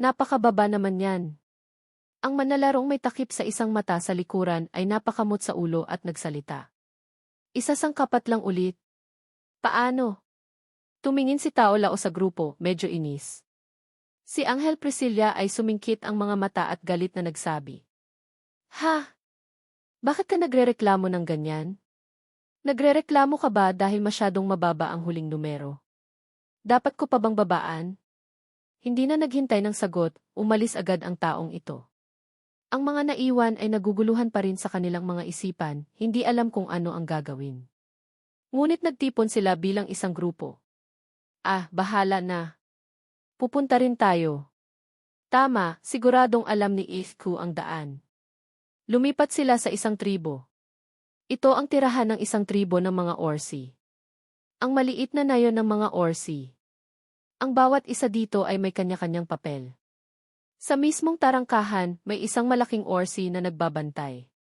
Napakababa naman yan. Ang manalarong may takip sa isang mata sa likuran ay napakamot sa ulo at nagsalita. Isasangkapat lang ulit. Paano? Tumingin si Tao Lao sa grupo, medyo inis. Si Angel Priscilla ay sumingkit ang mga mata at galit na nagsabi. Ha? Bakit ka nagrereklamo ng ganyan? Nagrereklamo ka ba dahil masyadong mababa ang huling numero? Dapat ko pa bang babaan? Hindi na naghintay ng sagot, umalis agad ang taong ito. Ang mga naiwan ay naguguluhan pa rin sa kanilang mga isipan, hindi alam kung ano ang gagawin. Ngunit nagtipon sila bilang isang grupo. Bahala na. Pupunta rin tayo. Tama, siguradong alam ni Ifku ang daan. Lumipat sila sa isang tribo. Ito ang tirahan ng isang tribo ng mga Orsi. Ang maliit na nayon ng mga Orsi. Ang bawat isa dito ay may kanya-kanyang papel. Sa mismong tarangkahan, may isang malaking Orsi na nagbabantay.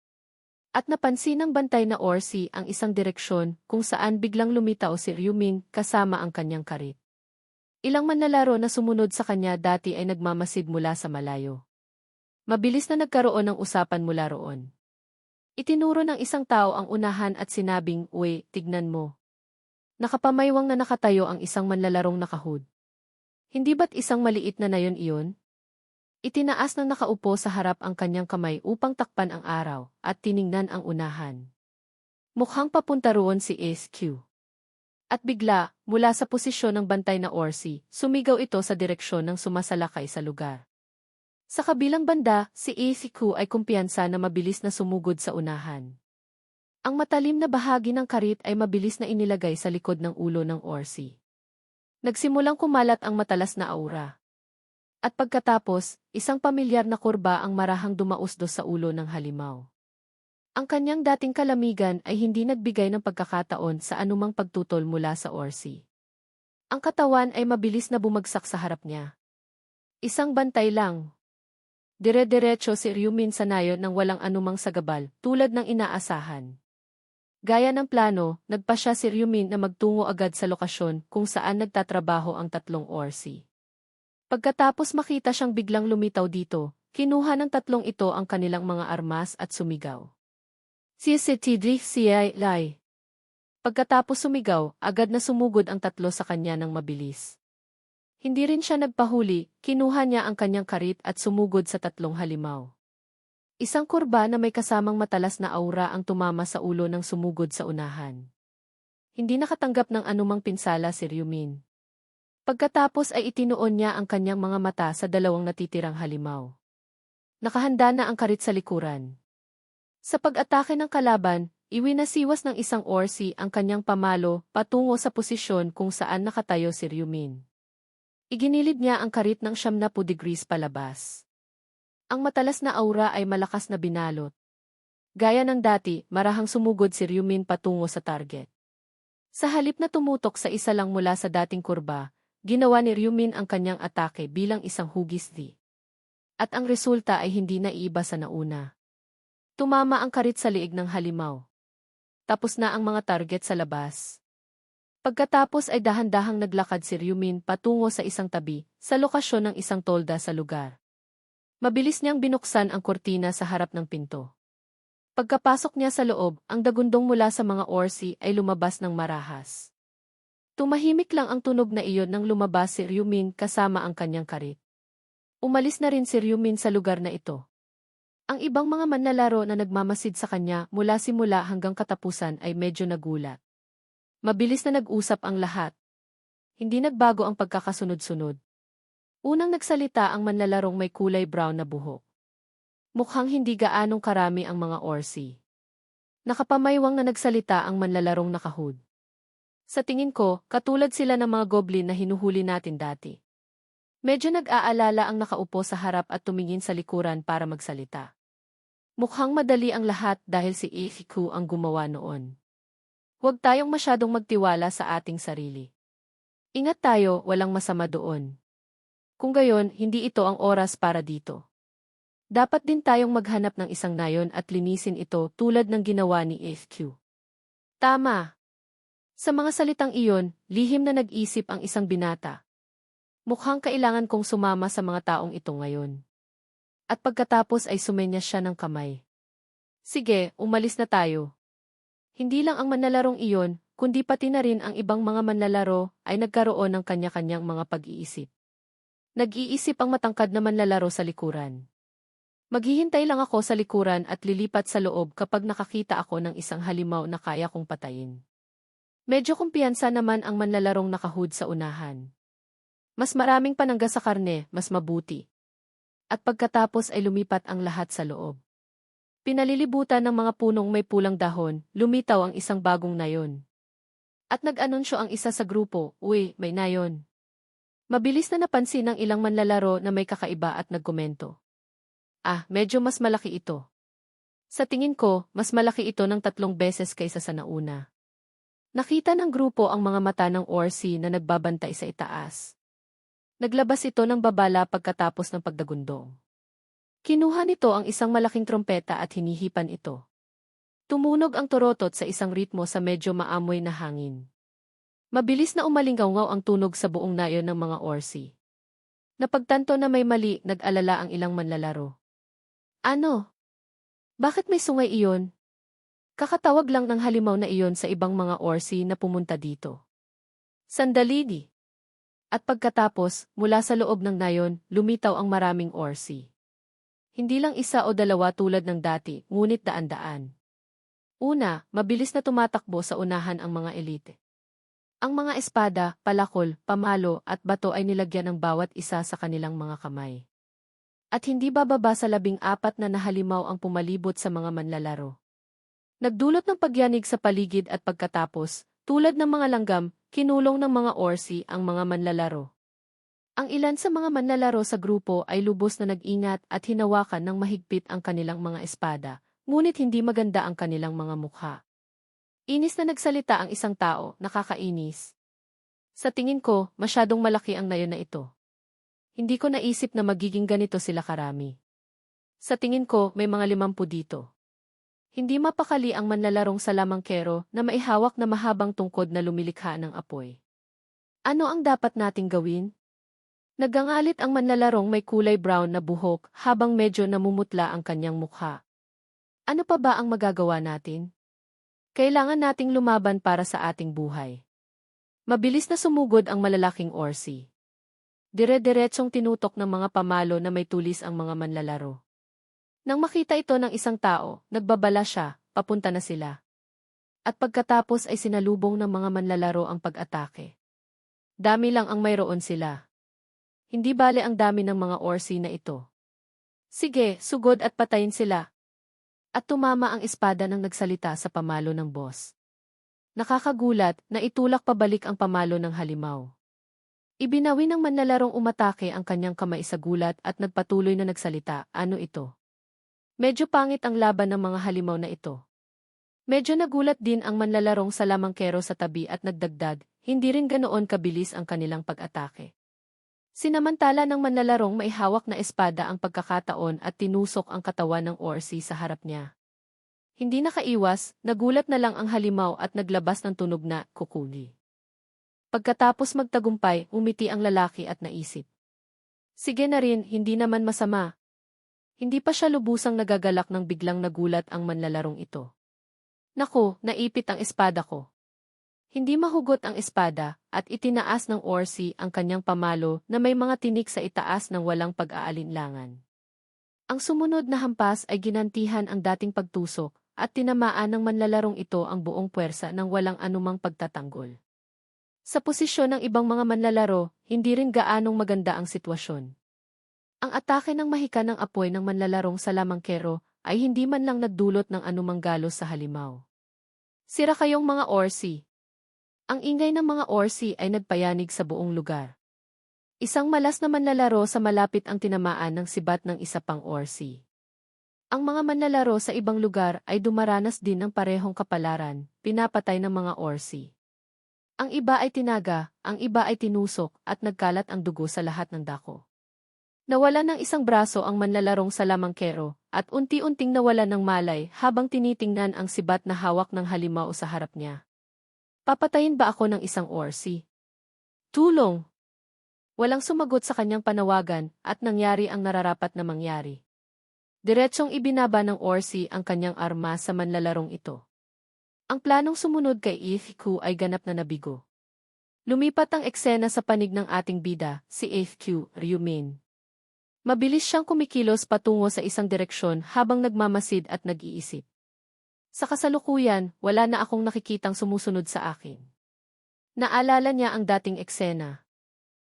At napansin ng bantay na Orsi ang isang direksyon kung saan biglang lumitaw si Ryumin kasama ang kanyang karit. Ilang manlalaro na sumunod sa kanya dati ay nagmamasid mula sa malayo. Mabilis na nagkaroon ng usapan mula roon. Itinuro ng isang tao ang unahan at sinabing, "Uy, tignan mo." Nakapamaywang na nakatayo ang isang manlalarong nakahud. Hindi ba't isang maliit na nayon iyon? Itinaas ng nakaupo sa harap ang kanyang kamay upang takpan ang araw at tiningnan ang unahan. Mukhang papunta roon si SQ. At bigla, mula sa posisyon ng bantay na Orsi, sumigaw ito sa direksyon ng sumasalakay sa lugar. Sa kabilang banda, si SQ ay kumpiyansa na mabilis na sumugod sa unahan. Ang matalim na bahagi ng karit ay mabilis na inilagay sa likod ng ulo ng Orsi. Nagsimulang kumalat ang matalas na aura. At pagkatapos, isang pamilyar na kurba ang marahang dumausdos sa ulo ng halimaw. Ang kanyang dating kalamigan ay hindi nagbigay ng pagkakataon sa anumang pagtutol mula sa Orsi. Ang katawan ay mabilis na bumagsak sa harap niya. Isang bantay lang. Dire-diretso si Ryumin sa nayon ng walang anumang sagabal, tulad ng inaasahan. Gaya ng plano, nagpasya si Ryumin na magtungo agad sa lokasyon kung saan nagtatrabaho ang tatlong Orsi. Pagkatapos makita siyang biglang lumitaw dito, kinuha ng tatlong ito ang kanilang mga armas at sumigaw. CCTD-CI-Lai. Pagkatapos sumigaw, agad na sumugod ang tatlo sa kanya ng mabilis. Hindi rin siya nagpahuli, kinuha niya ang kanyang karit at sumugod sa tatlong halimaw. Isang kurba na may kasamang matalas na aura ang tumama sa ulo ng sumugod sa unahan. Hindi nakatanggap ng anumang pinsala si Ryumin. Pagkatapos ay itinuon niya ang kanyang mga mata sa dalawang natitirang halimaw. Nakahanda na ang karit sa likuran. Sa pag-atake ng kalaban, iwinasiwas ng isang Orsi ang kanyang pamalo patungo sa posisyon kung saan nakatayo si Ryumin. Iginilid niya ang karit ng 90 degrees palabas. Ang matalas na aura ay malakas na binalot. Gaya ng dati, marahang sumugod si Ryumin patungo sa target. Sa halip na tumutok sa isa lang mula sa dating kurba, ginawa ni Ryumin ang kanyang atake bilang isang hugis di. At ang resulta ay hindi naiiba sa nauna. Tumama ang karit sa liig ng halimaw. Tapos na ang mga target sa labas. Pagkatapos ay dahan-dahang naglakad si Ryumin patungo sa isang tabi, sa lokasyon ng isang tolda sa lugar. Mabilis niyang binuksan ang kurtina sa harap ng pinto. Pagkapasok niya sa loob, ang dagundong mula sa mga Orsi ay lumabas ng marahas. Tumahimik lang ang tunog na iyon nang lumabas si Ryumin kasama ang kanyang karit. Umalis na rin si Ryumin sa lugar na ito. Ang ibang mga manlalaro na nagmamasid sa kanya mula simula hanggang katapusan ay medyo nagulat. Mabilis na nag-usap ang lahat. Hindi nagbago ang pagkakasunod-sunod. Unang nagsalita ang manlalarong may kulay brown na buhok. Mukhang hindi gaanong karami ang mga Orsi. Nakapamaywang na nagsalita ang manlalarong nakahud. Sa tingin ko, katulad sila ng mga goblin na hinuhuli natin dati. Medyo nag-aalala ang nakaupo sa harap at tumingin sa likuran para magsalita. Mukhang madali ang lahat dahil si Ifiku ang gumawa noon. Huwag tayong masyadong magtiwala sa ating sarili. Ingat tayo, walang masama doon. Kung gayon, hindi ito ang oras para dito. Dapat din tayong maghanap ng isang nayon at linisin ito tulad ng ginawa ni FQ. Tama. Sa mga salitang iyon, lihim na nag-isip ang isang binata. Mukhang kailangan kong sumama sa mga taong ito ngayon. At pagkatapos ay sumenyas siya ng kamay. Sige, umalis na tayo. Hindi lang ang manlalarong iyon, kundi pati na rin ang ibang mga manlalaro ay nagkaroon ng kanya-kanyang mga pag-iisip. Nag-iisip ang matangkad na manlalaro sa likuran. Maghihintay lang ako sa likuran at lilipat sa loob kapag nakakita ako ng isang halimaw na kaya kong patayin. Medyo kumpiyansa naman ang manlalarong nakahood sa unahan. Mas maraming panangga sa karne, mas mabuti. At pagkatapos ay lumipat ang lahat sa loob. Pinalilibutan ng mga punong may pulang dahon, lumitaw ang isang bagong nayon. At nag-anunsyo ang isa sa grupo, "Uy, may nayon." Mabilis na napansin ng ilang manlalaro na may kakaiba at nagkomento. "Ah, medyo mas malaki ito. Sa tingin ko, mas malaki ito ng 3 beses kaysa sa nauna." Nakita ng grupo ang mga mata ng Orsi na nagbabantay sa itaas. Naglabas ito ng babala pagkatapos ng pagdagundong. Kinuha nito ang isang malaking trompeta at hinihipan ito. Tumunog ang torotot sa isang ritmo sa medyo maamoy na hangin. Mabilis na umalingaw ang tunog sa buong nayon ng mga Orsi. Napagtanto na may mali, nag-alala ang ilang manlalaro. "Ano? Bakit may sungay iyon?" Kakatawag lang ng halimaw na iyon sa ibang mga Orsi na pumunta dito. Sandali di. At pagkatapos, mula sa loob ng nayon, lumitaw ang maraming Orsi. Hindi lang isa o dalawa tulad ng dati, ngunit daan-daan. Una, mabilis na tumatakbo sa unahan ang mga elite. Ang mga espada, palakol, pamalo at bato ay nilagyan ng bawat isa sa kanilang mga kamay. At hindi bababa sa 14 na nahalimaw ang pumalibot sa mga manlalaro. Nagdulot ng pagyanig sa paligid at pagkatapos, tulad ng mga langgam, kinulong ng mga Orsi ang mga manlalaro. Ang ilan sa mga manlalaro sa grupo ay lubos na nag-ingat at hinawakan ng mahigpit ang kanilang mga espada, ngunit hindi maganda ang kanilang mga mukha. Inis na nagsalita ang isang tao, "Nakakainis. Sa tingin ko, masyadong malaki ang nayon na ito. Hindi ko naisip na magiging ganito sila karami. Sa tingin ko, may mga 50 dito." Hindi mapakali ang manlalarong salamangkero na maihawak na mahabang tungkod na lumilikha ng apoy. "Ano ang dapat nating gawin?" Nagangalit ang manlalarong may kulay brown na buhok habang medyo namumutla ang kanyang mukha. "Ano pa ba ang magagawa natin? Kailangan nating lumaban para sa ating buhay." Mabilis na sumugod ang malalaking Orsi. Dire-diretsong tinutok ng mga pamalo na may tulis ang mga manlalaro. Nang makita ito ng isang tao, nagbabala siya, papunta na sila. At pagkatapos ay sinalubong ng mga manlalaro ang pag-atake. Dami lang ang mayroon sila. Hindi bale ang dami ng mga Orsi na ito. "Sige, sugod at patayin sila." At tumama ang espada ng nagsalita sa pamalo ng boss. Nakakagulat na itulak pabalik ang pamalo ng halimaw. Ibinawi ng manlalarong umatake ang kanyang kamay sa gulat at nagpatuloy na nagsalita, "Ano ito? Medyo pangit ang laban ng mga halimaw na ito." Medyo nagulat din ang manlalarong salamangkero sa tabi at nagdagdag, "Hindi rin ganoon kabilis ang kanilang pag-atake." Sinamantala ng manlalarong may hawak na espada ang pagkakataon at tinusok ang katawan ng Orsi sa harap niya. Hindi nakaiwas, nagulat na lang ang halimaw at naglabas ng tunog na kukuli. Pagkatapos magtagumpay, umiti ang lalaki at naisip, "Sige na rin, hindi naman masama." Hindi pa siya lubusang nagagalak nang biglang nagulat ang manlalarong ito. "Naku, naipit ang espada ko." Hindi mahugot ang espada, at itinaas ng Orsi ang kanyang pamalo na may mga tinik sa itaas ng walang pag-aalinlangan. Ang sumunod na hampas ay ginantihan ang dating pagtusok, at tinamaan ng manlalarong ito ang buong puwersa ng walang anumang pagtatanggol. Sa posisyon ng ibang mga manlalaro, hindi rin gaanong maganda ang sitwasyon. Ang atake ng mahika ng apoy ng manlalarong salamangkero ay hindi man lang nagdulot ng anumang galos sa halimaw. "Sira kayong mga Orsi." Ang ingay ng mga Orsi ay nagpayanig sa buong lugar. Isang malas na manlalaro sa malapit ang tinamaan ng sibat ng isa pang Orsi. Ang mga manlalaro sa ibang lugar ay dumaranas din ng parehong kapalaran, pinapatay ng mga Orsi. Ang iba ay tinaga, ang iba ay tinusok, at nagkalat ang dugo sa lahat ng dako. Nawalan ng isang braso ang manlalarong salamangkero, at unti-unting nawalan ng malay habang tinitingnan ang sibat na hawak ng halimaw sa harap niya. "Papatayin ba ako ng isang Orsi? Tulong!" Walang sumagot sa kanyang panawagan at nangyari ang nararapat na mangyari. Diretsong ibinaba ng Orsi ang kanyang arma sa manlalarong ito. Ang planong sumunod kay AFQ ay ganap na nabigo. Lumipat ang eksena sa panig ng ating bida, si AFQ, Ryumin. Mabilis siyang kumikilos patungo sa isang direksyon habang nagmamasid at nag-iisip. Sa kasalukuyan, wala na akong nakikitang sumusunod sa akin. Naalala niya ang dating eksena.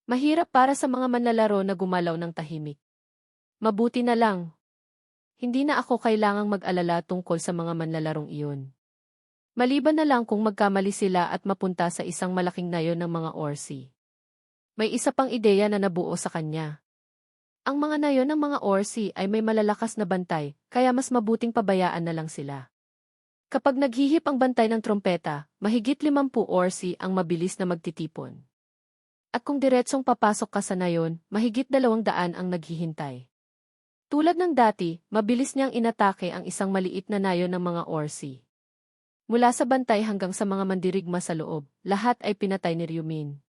Mahirap para sa mga manlalaro na gumalaw ng tahimik. Mabuti na lang. Hindi na ako kailangang mag-alala tungkol sa mga manlalarong iyon. Maliban na lang kung magkamali sila at mapunta sa isang malaking nayon ng mga Orsi. May isa pang ideya na nabuo sa kanya. Ang mga nayon ng mga Orsi ay may malalakas na bantay, kaya mas mabuting pabayaan na lang sila. Kapag naghihip ang bantay ng trompeta, mahigit 50 Orsi ang mabilis na magtitipon. At kung diretsong papasok ka sa nayon, mahigit 200 ang naghihintay. Tulad ng dati, mabilis niyang inatake ang isang maliit na nayon ng mga Orsi. Mula sa bantay hanggang sa mga mandirigma sa loob, lahat ay pinatay ni Ryumin.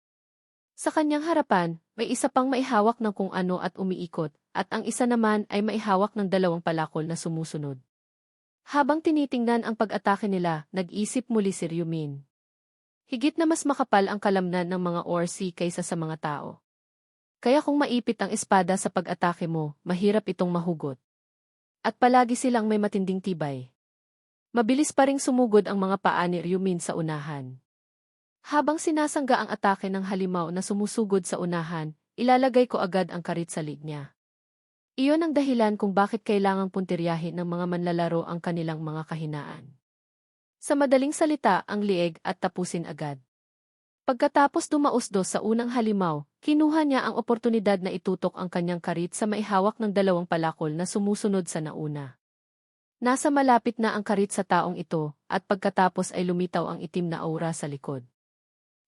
Sa kanyang harapan, may isa pang maihawak ng kung ano at umiikot, at ang isa naman ay maihawak ng 2 palakol na sumusunod. Habang tinitingnan ang pag-atake nila, nag-isip muli si Ryumin. Higit na mas makapal ang kalamnan ng mga Orsi kaysa sa mga tao. Kaya kung maipit ang espada sa pag-atake mo, mahirap itong mahugot. At palagi silang may matinding tibay. Mabilis pa ring sumugod ang mga paa ni Ryumin sa unahan. Habang sinasangga ang atake ng halimaw na sumusugod sa unahan, ilalagay ko agad ang karit sa lig niya. Iyon ang dahilan kung bakit kailangang puntiryahin ng mga manlalaro ang kanilang mga kahinaan. Sa madaling salita, ang lieg at tapusin agad. Pagkatapos dumausdos sa unang halimaw, kinuha niya ang oportunidad na itutok ang kanyang karit sa maihawak ng 2 palakol na sumusunod sa nauna. Nasa malapit na ang karit sa taong ito, at pagkatapos ay lumitaw ang itim na aura sa likod.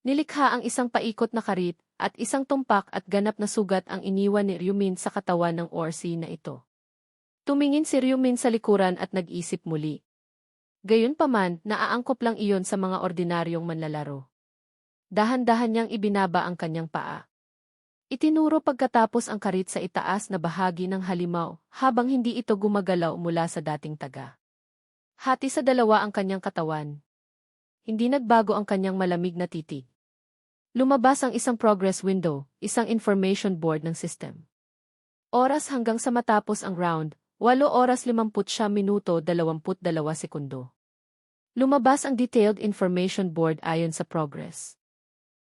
Nilikha ang isang paikot na karit, at isang tumpak at ganap na sugat ang iniwan ni Ryumin sa katawan ng Orsi na ito. Tumingin si Ryumin sa likuran at nag-isip muli. Gayunpaman, naaangkop lang iyon sa mga ordinaryong manlalaro. Dahan-dahan niyang ibinaba ang kanyang paa. Itinuro pagkatapos ang karit sa itaas na bahagi ng halimaw, habang hindi ito gumagalaw mula sa dating taga. Hati sa 2 ang kanyang katawan. Hindi nagbago ang kanyang malamig na titig. Lumabas ang isang progress window, isang information board ng system. Oras hanggang sa matapos ang round, 8 oras 59 minuto 22 sekundo. Lumabas ang detailed information board ayon sa progress.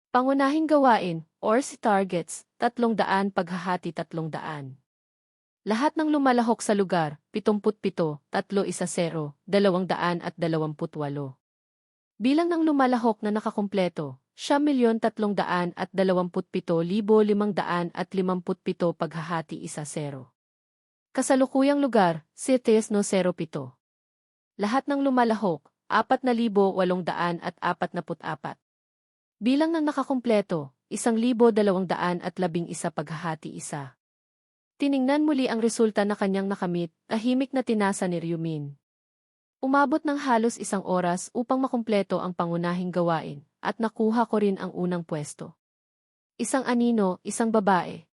Pangunahing gawain, Orsi targets, 300 paghahati 300. Lahat ng lumalahok sa lugar, 77, 310, 228. Bilang ng lumalahok na nakakumpleto, 1,327,557 paghahati 10. Kasalukuyang lugar, Cities no 07. Lahat ng lumalahok, 4,844. Bilang ng nakakumpleto, 1,211 paghahati 1. Tiningnan muli ang resulta na kanyang nakamit, tahimik na tinasa ni Ryumin. Umabot ng halos 1 oras upang makumpleto ang pangunahing gawain, at nakuha ko rin ang unang pwesto. Isang anino, isang babae.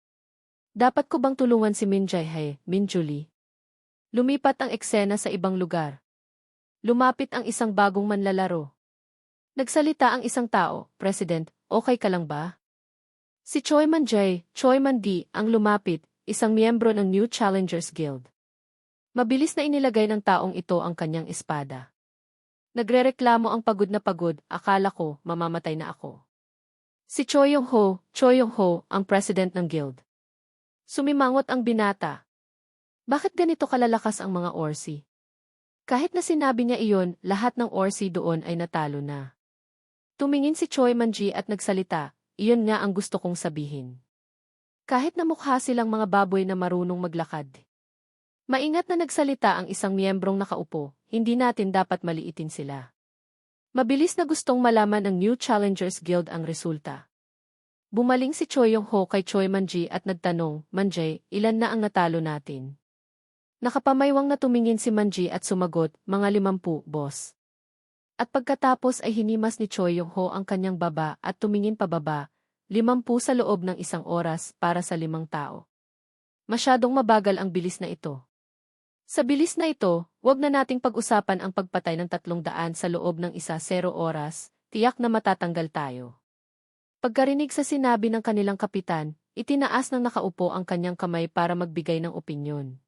Dapat ko bang tulungan si Minjae, Minjulie? Lumipat ang eksena sa ibang lugar. Lumapit ang isang bagong manlalaro. Nagsalita ang isang tao, President, okay ka lang ba? Si Choi Man-jae, Choi Man-di, ang lumapit, isang miyembro ng New Challengers Guild. Mabilis na inilagay ng taong ito ang kanyang espada. Nagrereklamo ang pagod na pagod, akala ko, mamamatay na ako. Si Choi Yong-ho, ang president ng guild. Sumimangot ang binata. Bakit ganito kalalakas ang mga Orsi? Kahit na sinabi niya iyon, lahat ng Orsi doon ay natalo na. Tumingin si Choi Man-ji at nagsalita, iyon nga ang gusto kong sabihin. Kahit na mukha silang mga baboy na marunong maglakad. Maingat na nagsalita ang isang miyembrong nakaupo, hindi natin dapat maliitin sila. Mabilis na gustong malaman ng New Challengers Guild ang resulta. Bumaling si Choi Yong-ho kay Choi Man-ji at nagtanong, Man-jae, ilan na ang natalo natin? Nakapamaywang na tumingin si Man-ji at sumagot, mga 50, boss. At pagkatapos ay hinimas ni Choi Yong-ho ang kanyang baba at tumingin pababa, 50 sa loob ng 1 oras para sa 5 tao. Masyadong mabagal ang bilis na ito. Sa bilis na ito, wag na nating pag-usapan ang pagpatay ng 300 sa loob ng 0 oras, tiyak na matatanggal tayo. Pagkarinig sa sinabi ng kanilang kapitan, itinaas ng nakaupo ang kanyang kamay para magbigay ng opinyon.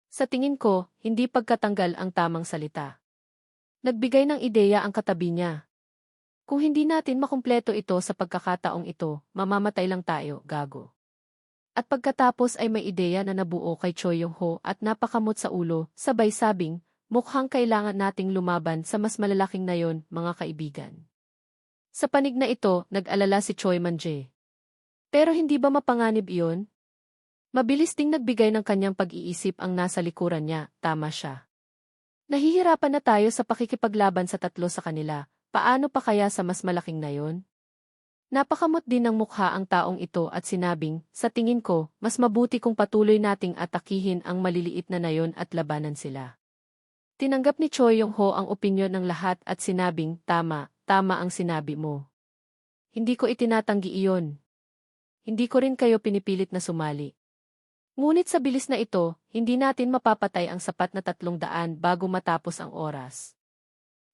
Sa tingin ko, hindi pagkatanggal ang tamang salita. Nagbigay ng ideya ang katabi niya. Kung hindi natin makumpleto ito sa pagkakataong ito, mamamatay lang tayo, gago. At pagkatapos ay may ideya na nabuo kay Choi Yong-ho at napakamot sa ulo, sabay sabing, mukhang kailangan nating lumaban sa mas malalaking na yon, mga kaibigan. Sa panig na ito, nag-alala si Choi Man-jae. Pero hindi ba mapanganib iyon? Mabilis ding nagbigay ng kanyang pag-iisip ang nasa likuran niya, tama siya. Nahihirapan na tayo sa pakikipaglaban sa tatlo sa kanila, paano pa kaya sa mas malaking na yon? Napakamot din ng mukha ang taong ito at sinabing, sa tingin ko, mas mabuti kung patuloy nating atakihin ang maliliit na nayon at labanan sila. Tinanggap ni Choi Yong-ho ang opinyon ng lahat at sinabing, tama ang sinabi mo. Hindi ko itinatanggi iyon. Hindi ko rin kayo pinipilit na sumali. Ngunit sa bilis na ito, hindi natin mapapatay ang sapat na 300 bago matapos ang oras.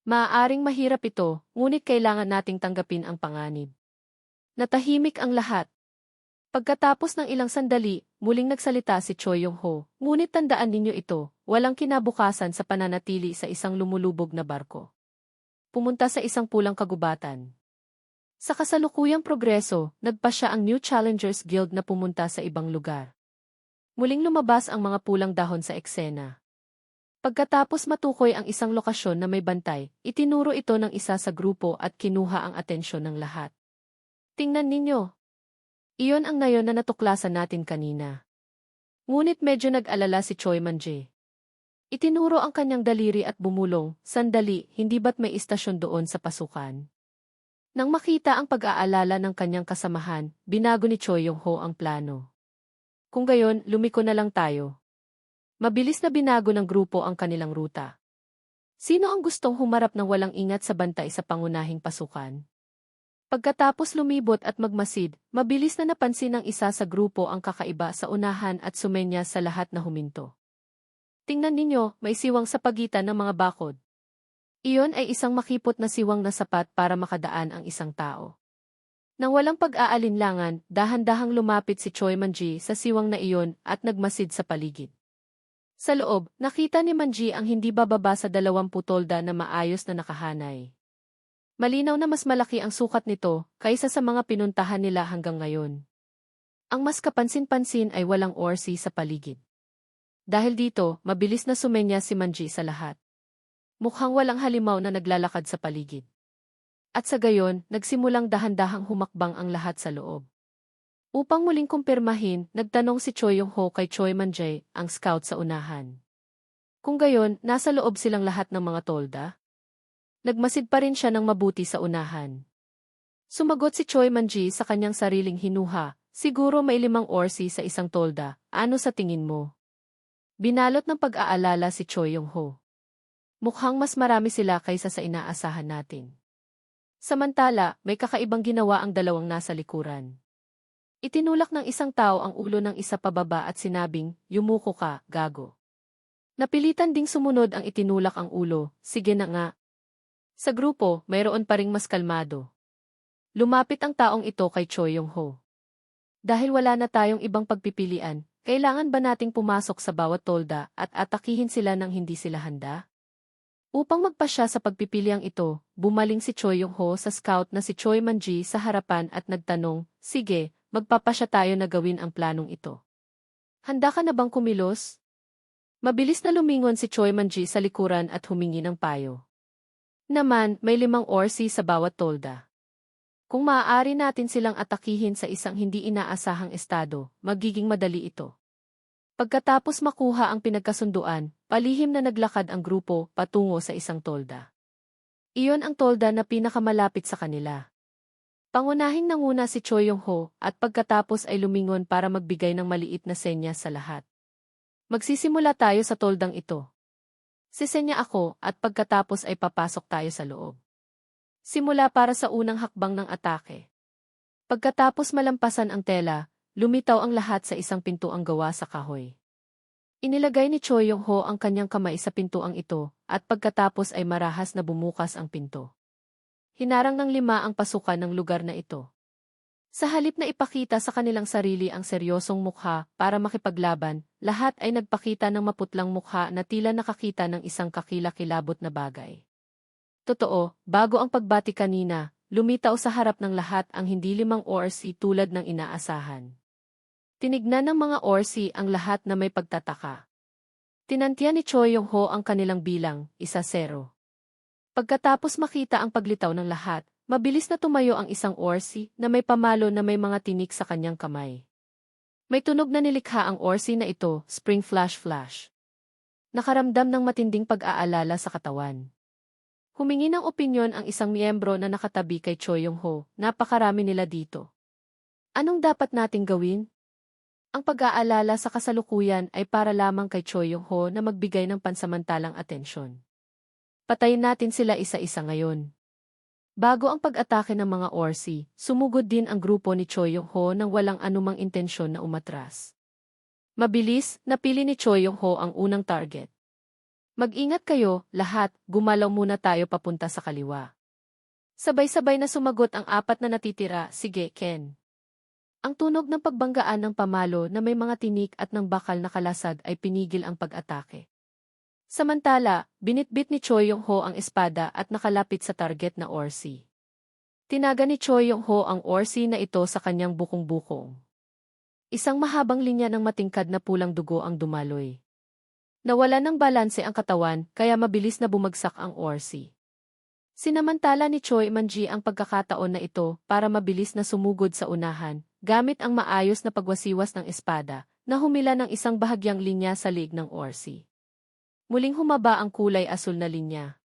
Maaaring mahirap ito, ngunit kailangan nating tanggapin ang panganib. Natahimik ang lahat. Pagkatapos ng ilang sandali, muling nagsalita si Choi Yong-ho, ngunit tandaan ninyo ito, walang kinabukasan sa pananatili sa isang lumulubog na barko. Pumunta sa isang pulang kagubatan. Sa kasalukuyang progreso, nagpa siya ang New Challengers Guild na pumunta sa ibang lugar. Muling lumabas ang mga pulang dahon sa eksena. Pagkatapos matukoy ang isang lokasyon na may bantay, itinuro ito ng isa sa grupo at kinuha ang atensyon ng lahat. Tingnan ninyo. Iyon ang nayon na natuklasan natin kanina. Ngunit medyo nag-alala si Choi Man-jae. Itinuro ang kanyang daliri at bumulong, sandali, hindi ba't may istasyon doon sa pasukan? Nang makita ang pag-aalala ng kanyang kasamahan, binago ni Choi Yong-ho ang plano. Kung gayon, lumiko na lang tayo. Mabilis na binago ng grupo ang kanilang ruta. Sino ang gustong humarap ng walang ingat sa bantay sa pangunahing pasukan? Pagkatapos lumibot at magmasid, mabilis na napansin ng isa sa grupo ang kakaiba sa unahan at sumenya sa lahat na huminto. Tingnan ninyo, may siwang sa pagitan ng mga bakod. Iyon ay isang makipot na siwang na sapat para makadaan ang isang tao. Nang walang pag-aalinlangan, dahan-dahang lumapit si Choi Man-jae sa siwang na iyon at nagmasid sa paligid. Sa loob, nakita ni Man-jae ang hindi bababa sa 20 tolda na maayos na nakahanay. Malinaw na mas malaki ang sukat nito kaysa sa mga pinuntahan nila hanggang ngayon. Ang mas kapansin-pansin ay walang orsi sa paligid. Dahil dito, mabilis na sumenya si Man-jae sa lahat. Mukhang walang halimaw na naglalakad sa paligid. At sa gayon, nagsimulang dahan-dahang humakbang ang lahat sa loob. Upang muling kumpirmahin, nagtanong si Choi Yong-ho kay Choi Man-jae, ang scout sa unahan. Kung gayon, nasa loob silang lahat ng mga tolda? Nagmasid pa rin siya ng mabuti sa unahan. Sumagot si Choi Man-jae sa kanyang sariling hinuha, siguro may 5 orsi sa isang tolda, ano sa tingin mo? Binalot ng pag-aalala si Choi Yong-ho. Mukhang mas marami sila kaysa sa inaasahan natin. Samantala, may kakaibang ginawa ang dalawang nasa likuran. Itinulak ng isang tao ang ulo ng isa pababa at sinabing, yumuko ka, gago. Napilitan ding sumunod ang itinulak ang ulo, sige na nga. Sa grupo, mayroon pa ring mas kalmado. Lumapit ang taong ito kay Choi Yong-ho. Dahil wala na tayong ibang pagpipilian, kailangan ba nating pumasok sa bawat tolda at atakihin sila nang hindi sila handa? Upang magpasya sa pagpipiliang ito, bumaling si Choi Yong-ho sa scout na si Choi Man-jae sa harapan at nagtanong, sige, magpapasya tayo na gawin ang planong ito. Handa ka na bang kumilos? Mabilis na lumingon si Choi Man-jae sa likuran at humingi ng payo. Naman, may 5 orsi sa bawat tolda. Kung maaari natin silang atakihin sa isang hindi inaasahang estado, magiging madali ito. Pagkatapos makuha ang pinagkasunduan, palihim na naglakad ang grupo patungo sa isang tolda. Iyon ang tolda na pinakamalapit sa kanila. Pangunahing nanguna si Choi Yong-ho at pagkatapos ay lumingon para magbigay ng maliit na senyas sa lahat. Magsisimula tayo sa toldang ito. Sisenya ako at pagkatapos ay papasok tayo sa loob. Simula para sa unang hakbang ng atake. Pagkatapos malampasan ang tela, lumitaw ang lahat sa isang pintuang gawa sa kahoy. Inilagay ni Choi Yong-ho ang kanyang kamay sa pintuang ito, at pagkatapos ay marahas na bumukas ang pinto. Hinarang ng 5 ang pasukan ng lugar na ito. Sa halip na ipakita sa kanilang sarili ang seryosong mukha para makipaglaban, lahat ay nagpakita ng maputlang mukha na tila nakakita ng isang kakilakilabot na bagay. Totoo, bago ang pagbati kanina, lumitaw sa harap ng lahat ang hindi 5 orsi tulad ng inaasahan. Tinignan ng mga orsi ang lahat na may pagtataka. Tinantya ni Choi Yong-ho ang kanilang bilang, 1-0. Pagkatapos makita ang paglitaw ng lahat, mabilis na tumayo ang isang orsi na may pamalo na may mga tinik sa kanyang kamay. May tunog na nilikha ang orsi na ito, spring flash. Nakaramdam ng matinding pag-aalala sa katawan. Humingi ng opinyon ang isang miyembro na nakatabi kay Choi Yong-ho, napakarami nila dito. Anong dapat nating gawin? Ang pag-aalala sa kasalukuyan ay para lamang kay Choi Yong-ho na magbigay ng pansamantalang atensyon. Patayin natin sila isa-isa ngayon. Bago ang pag-atake ng mga orsi, sumugod din ang grupo ni Choi Yong-ho nang walang anumang intensyon na umatras. Mabilis, napili ni Choi Yong-ho ang unang target. Mag-ingat kayo, lahat, gumalaw muna tayo papunta sa kaliwa. Sabay-sabay na sumagot ang 4 na natitira, sige, Ken. Ang tunog ng pagbanggaan ng pamalo na may mga tinik at ng bakal na kalasag ay pinigil ang pag-atake. Samantala, binitbit ni Choi Yong-ho ang espada at nakalapit sa target na orsi. Tinaga ni Choi Yong-ho ang orsi na ito sa kanyang bukong-bukong. Isang mahabang linya ng matingkad na pulang dugo ang dumaloy. Nawala ng balanse ang katawan kaya mabilis na bumagsak ang orsi. Sinamantala ni Choi Man-ji ang pagkakataon na ito para mabilis na sumugod sa unahan, gamit ang maayos na pagwasiwas ng espada, na humila ng isang bahagyang linya sa liig ng orsi. Muling humaba ang kulay asul na linya.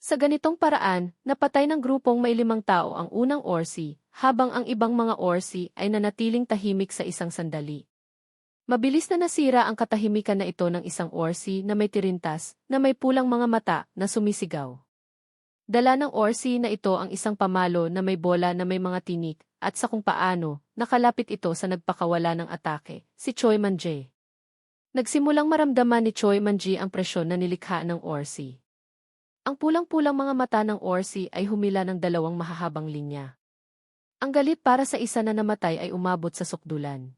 Sa ganitong paraan, napatay ng grupong may 5 tao ang unang orsi, habang ang ibang mga orsi ay nanatiling tahimik sa isang sandali. Mabilis na nasira ang katahimikan na ito ng isang orsi na may tirintas, na may pulang mga mata na sumisigaw. Dala ng orsi na ito ang isang pamalo na may bola na may mga tinik, at sa kung paano, nakalapit ito sa nagpakawala ng atake, si Choi Man-ji. Nagsimulang maramdaman ni Choi Man-ji ang presyon na nilikha ng orsi. Ang pulang-pulang mga mata ng orsi ay humila ng 2 mahahabang linya. Ang galit para sa isa na namatay ay umabot sa sukdulan.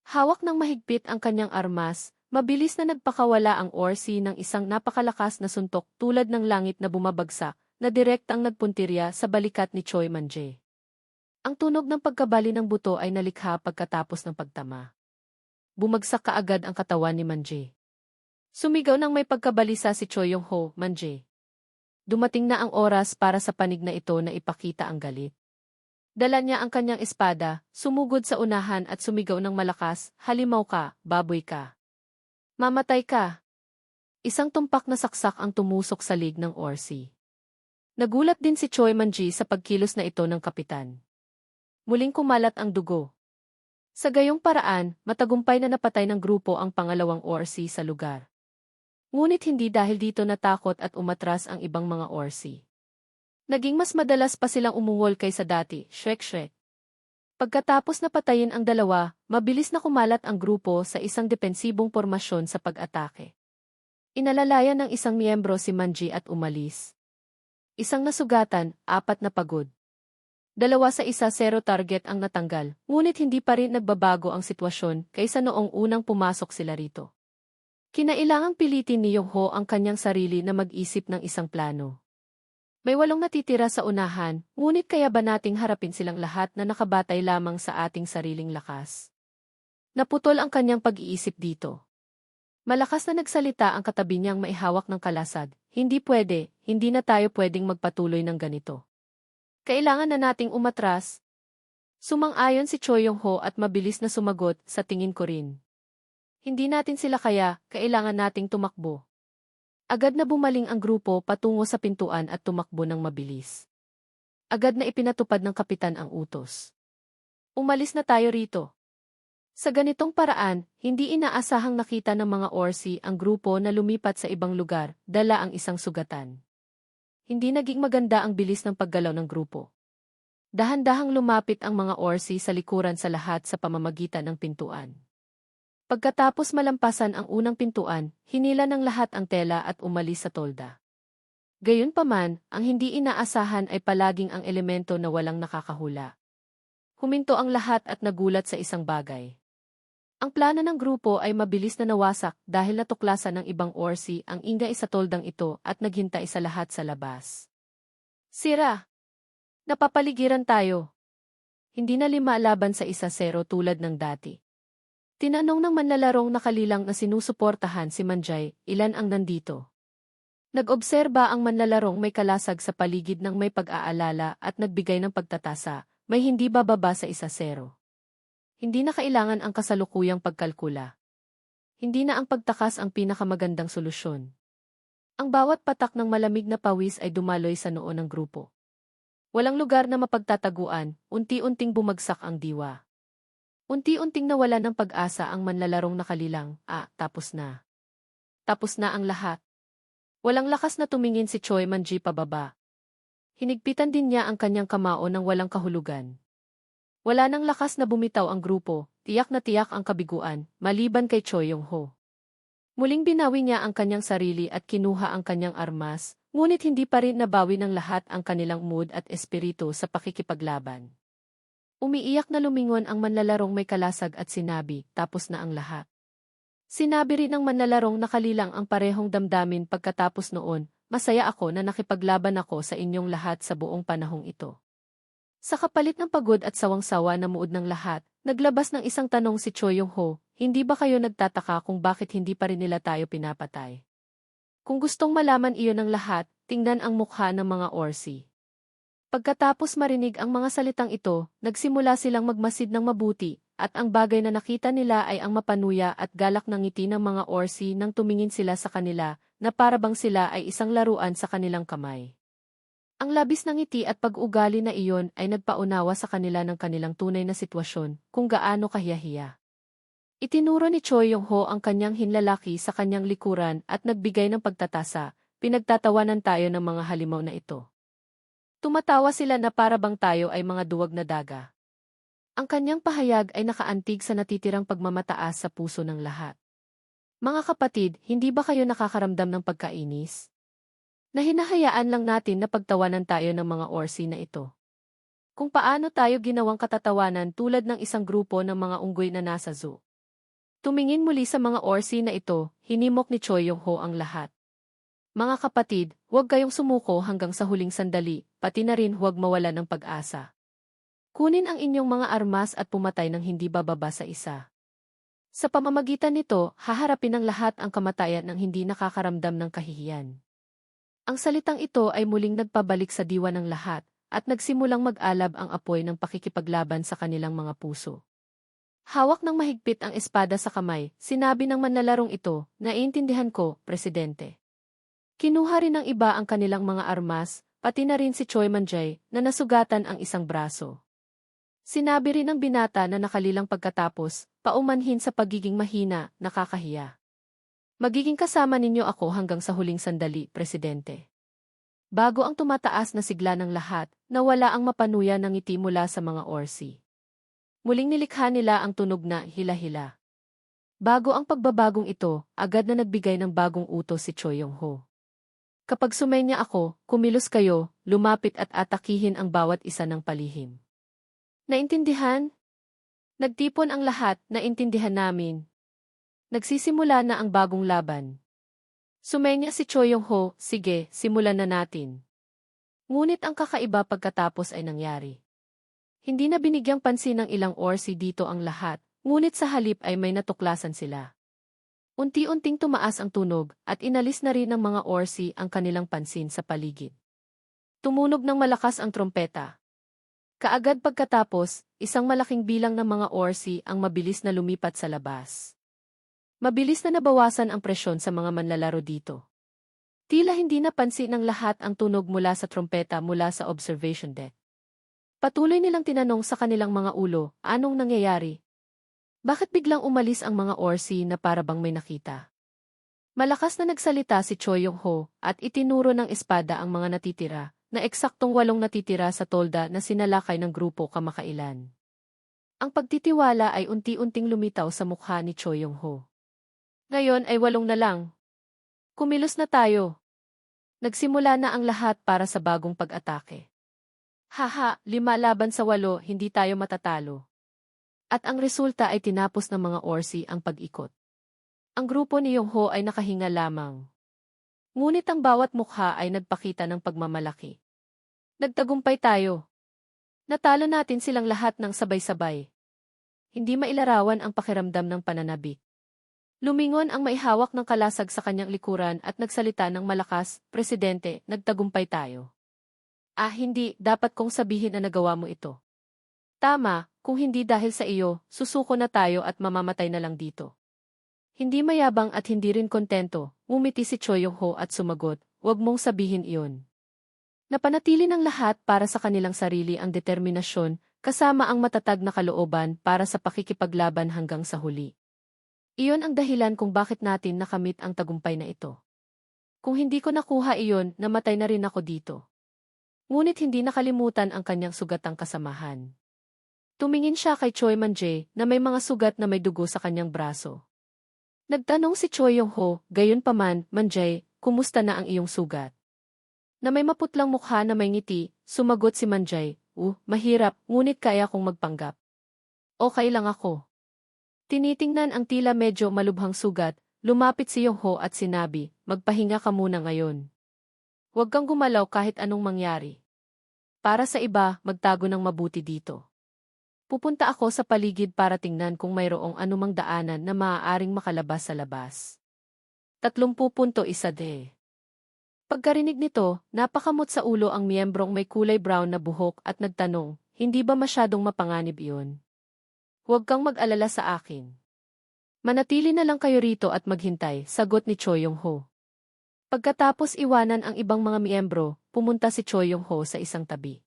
Hawak ng mahigpit ang kanyang armas, mabilis na nagpakawala ang orsi ng isang napakalakas na suntok tulad ng langit na bumabagsak, na direktang nagpuntirya sa balikat ni Choi Man-ji. Ang tunog ng pagkabali ng buto ay nalikha pagkatapos ng pagtama. Bumagsak kaagad ang katawan ni Man-ji. Sumigaw ng may pagkabalisa si Choi Yong-ho, Man-ji. Dumating na ang oras para sa panig na ito na ipakita ang galit. Dala niya ang kanyang espada, sumugod sa unahan at sumigaw ng malakas, halimaw ka, baboy ka. Mamatay ka. Isang tumpak na saksak ang tumusok sa liig ng orsi. Nagulat din si Choi Man-ji sa pagkilos na ito ng kapitan. Muling kumalat ang dugo. Sa gayong paraan, matagumpay na napatay ng grupo ang pangalawang orsi sa lugar. Ngunit hindi dahil dito natakot at umatras ang ibang mga orsi. Naging mas madalas pa silang umungol kaysa dati, shrek. Pagkatapos napatayin ang 2, mabilis na kumalat ang grupo sa isang depensibong pormasyon sa pag-atake. Inalalayan ng isang miyembro si Man-ji at umalis. Isang nasugatan, 4 na pagod. 2-1-0 target ang natanggal, ngunit hindi pa rin nagbabago ang sitwasyon kaysa noong unang pumasok sila rito. Kinailangang pilitin ni Yong-ho ang kanyang sarili na mag-isip ng isang plano. May 8 natitira sa unahan, ngunit kaya ba nating harapin silang lahat na nakabatay lamang sa ating sariling lakas? Naputol ang kanyang pag-iisip dito. Malakas na nagsalita ang katabi niyang maihawak ng kalasag, hindi pwede, hindi na tayo pwedeng magpatuloy ng ganito. Kailangan na nating umatras. Sumang-ayon si Choi Yong-ho at mabilis na sumagot, sa tingin ko rin. Hindi natin sila kaya, kailangan nating tumakbo. Agad na bumaling ang grupo patungo sa pintuan at tumakbo ng mabilis. Agad na ipinatupad ng kapitan ang utos. Umalis na tayo rito. Sa ganitong paraan, hindi inaasahang nakita ng mga orsi ang grupo na lumipat sa ibang lugar, dala ang isang sugatan. Hindi naging maganda ang bilis ng paggalaw ng grupo. Dahan-dahang lumapit ang mga orsi sa likuran sa lahat sa pamamagitan ng pintuan. Pagkatapos malampasan ang unang pintuan, hinila ng lahat ang tela at umalis sa tolda. Gayunpaman, ang hindi inaasahan ay palaging ang elemento na walang nakakahula. Huminto ang lahat at nagulat sa isang bagay. Ang plano ng grupo ay mabilis na nawasak dahil natuklasan ng ibang orsi ang ingay sa toldang ito at naghintay sa lahat sa labas. Sira! Napapaligiran tayo. Hindi na 5 laban sa 1-0 tulad ng dati. Tinanong ng manlalarong nakalilang na sinusuportahan si Manjay, ilan ang nandito? Nag-obserba ang manlalarong may kalasag sa paligid ng may pag-aalala at nagbigay ng pagtatasa, may hindi bababa sa 1-0. Hindi na kailangan ang kasalukuyang pagkalkula. Hindi na ang pagtakas ang pinakamagandang solusyon. Ang bawat patak ng malamig na pawis ay dumaloy sa noo ng grupo. Walang lugar na mapagtataguan, unti-unting bumagsak ang diwa. Unti-unting nawala ng pag-asa ang manlalarong nakalilang, tapos na. Tapos na ang lahat. Walang lakas na tumingin si Choi Man-ji pababa. Hinigpitan din niya ang kanyang kamao ng walang kahulugan. Wala nang lakas na bumitaw ang grupo, tiyak na tiyak ang kabiguan, maliban kay Choi Yong-ho. Muling binawi niya ang kanyang sarili at kinuha ang kanyang armas, ngunit hindi pa rin nabawi ng lahat ang kanilang mood at espiritu sa pakikipaglaban. Umiiyak na lumingon ang manlalarong may kalasag at sinabi, tapos na ang lahat. Sinabi rin ng manlalarong nakalilang ang parehong damdamin pagkatapos noon, masaya ako na nakipaglaban ako sa inyong lahat sa buong panahong ito. Sa kapalit ng pagod at sawang-sawa na muod ng lahat, naglabas ng isang tanong si Choi Yong-ho, hindi ba kayo nagtataka kung bakit hindi pa rin nila tayo pinapatay? Kung gustong malaman iyon ng lahat, tingnan ang mukha ng mga orsi. Pagkatapos marinig ang mga salitang ito, nagsimula silang magmasid ng mabuti, at ang bagay na nakita nila ay ang mapanuya at galak ng ngiti ng mga orsi nang tumingin sila sa kanila, na parabang sila ay isang laruan sa kanilang kamay. Ang labis ng ngiti at pag-ugali na iyon ay nagpaunawa sa kanila ng kanilang tunay na sitwasyon, kung gaano kahiyahiya. Itinuro ni Choi Yong-ho ang kanyang hinlalaki sa kanyang likuran at nagbigay ng pagtatasa, pinagtatawanan tayo ng mga halimaw na ito. Tumatawa sila na parabang tayo ay mga duwag na daga. Ang kanyang pahayag ay nakaantig sa natitirang pagmamataas sa puso ng lahat. Mga kapatid, hindi ba kayo nakakaramdam ng pagkainis? Na hinahayaan lang natin na pagtawanan tayo ng mga orsi na ito. Kung paano tayo ginawang katatawanan tulad ng isang grupo ng mga unggoy na nasa zoo. Tumingin muli sa mga orsi na ito, hinimok ni Choi Yong-ho ang lahat. Mga kapatid, huwag kayong sumuko hanggang sa huling sandali, pati na rin huwag mawala ng pag-asa. Kunin ang inyong mga armas at pumatay ng hindi bababa sa 1. Sa pamamagitan nito, haharapin ng lahat ang kamatayan ng hindi nakakaramdam ng kahihiyan. Ang salitang ito ay muling nagpabalik sa diwa ng lahat, at nagsimulang mag-alab ang apoy ng pakikipaglaban sa kanilang mga puso. Hawak ng mahigpit ang espada sa kamay, sinabi ng manlalarong ito, naiintindihan ko, Presidente. Kinuha rin ng iba ang kanilang mga armas, pati na rin si Choi Man-jae, na nasugatan ang isang braso. Sinabi rin ng binata na nakalilang pagkatapos, paumanhin sa pagiging mahina, nakakahiya. Magiging kasama ninyo ako hanggang sa huling sandali, Presidente. Bago ang tumataas na sigla ng lahat, nawala ang mapanuya ng ngiti mula sa mga orsi. Muling nilikha nila ang tunog na hila-hila. Bago ang pagbabagong ito, agad na nagbigay ng bagong utos si Choi Yong-ho. Kapag sumenya ako, kumilos kayo, lumapit at atakihin ang bawat isa ng palihim. Naintindihan? Nagtipon ang lahat, naintindihan namin. Nagsisimula na ang bagong laban. Sumenya si Choi Yong-ho, sige, simulan na natin. Ngunit ang kakaiba pagkatapos ay nangyari. Hindi na binigyang pansin ng ilang orsi dito ang lahat, ngunit sa halip ay may natuklasan sila. Unti-unting tumaas ang tunog at inalis na rin ng mga orsi ang kanilang pansin sa paligid. Tumunog ng malakas ang trompeta. Kaagad pagkatapos, isang malaking bilang ng mga orsi ang mabilis na lumipat sa labas. Mabilis na nabawasan ang presyon sa mga manlalaro dito. Tila hindi napansin ng lahat ang tunog mula sa trompeta mula sa observation deck. Patuloy nilang tinanong sa kanilang mga ulo, anong nangyayari? Bakit biglang umalis ang mga orsi na parabang may nakita? Malakas na nagsalita si Choi Yong-ho at itinuro ng espada ang mga natitira, na eksaktong 8 natitira sa tolda na sinalakay ng grupo kamakailan. Ang pagtitiwala ay unti-unting lumitaw sa mukha ni Choi Yong-ho. Ngayon ay 8 na lang. Kumilos na tayo. Nagsimula na ang lahat para sa bagong pag-atake. Haha, 5 laban sa 8, hindi tayo matatalo. At ang resulta ay tinapos ng mga Orsi ang pag-ikot. Ang grupo ni Yong-ho ay nakahinga lamang. Ngunit ang bawat mukha ay nagpakita ng pagmamalaki. Nagtagumpay tayo. Natalo natin silang lahat ng sabay-sabay. Hindi mailarawan ang pakiramdam ng pananabik. Lumingon ang maihawak ng kalasag sa kanyang likuran at nagsalita ng malakas, "Presidente, nagtagumpay tayo." Ah, hindi, dapat kong sabihin na nagawa mo ito. Tama, kung hindi dahil sa iyo, susuko na tayo at mamamatay na lang dito. Hindi mayabang at hindi rin kontento, ngumiti si Choi Yong-ho at sumagot, "Huwag mong sabihin iyon." Napanatili ng lahat para sa kanilang sarili ang determinasyon, kasama ang matatag na kalooban para sa pakikipaglaban hanggang sa huli. Iyon ang dahilan kung bakit natin nakamit ang tagumpay na ito. Kung hindi ko nakuha iyon, namatay na rin ako dito. Ngunit hindi nakalimutan ang kanyang sugatang kasamahan. Tumingin siya kay Choi Man-jae na may mga sugat na may dugo sa kanyang braso. Nagtanong si Choi Yong-ho, "Gayunpaman, Man-jae, kumusta na ang iyong sugat?" Na may maputlang mukha na may ngiti, sumagot si Man-jae, mahirap, ngunit kaya kong magpanggap. Okay lang ako." Tinitingnan ang tila medyo malubhang sugat, lumapit si Yong-ho at sinabi, "Magpahinga ka muna ngayon. Huwag kang gumalaw kahit anong mangyari. Para sa iba, magtago ng mabuti dito. Pupunta ako sa paligid para tingnan kung mayroong anumang daanan na maaaring makalabas sa labas." 30.1 Pagkarinig nito, napakamot sa ulo ang miyembrong may kulay brown na buhok at nagtanong, "Hindi ba masyadong mapanganib iyon? Huwag kang mag-alala sa akin. Manatili na lang kayo rito at maghintay," sagot ni Choi Yong-ho. Pagkatapos iwanan ang ibang mga miyembro, pumunta si Choi Yong-ho sa isang tabi.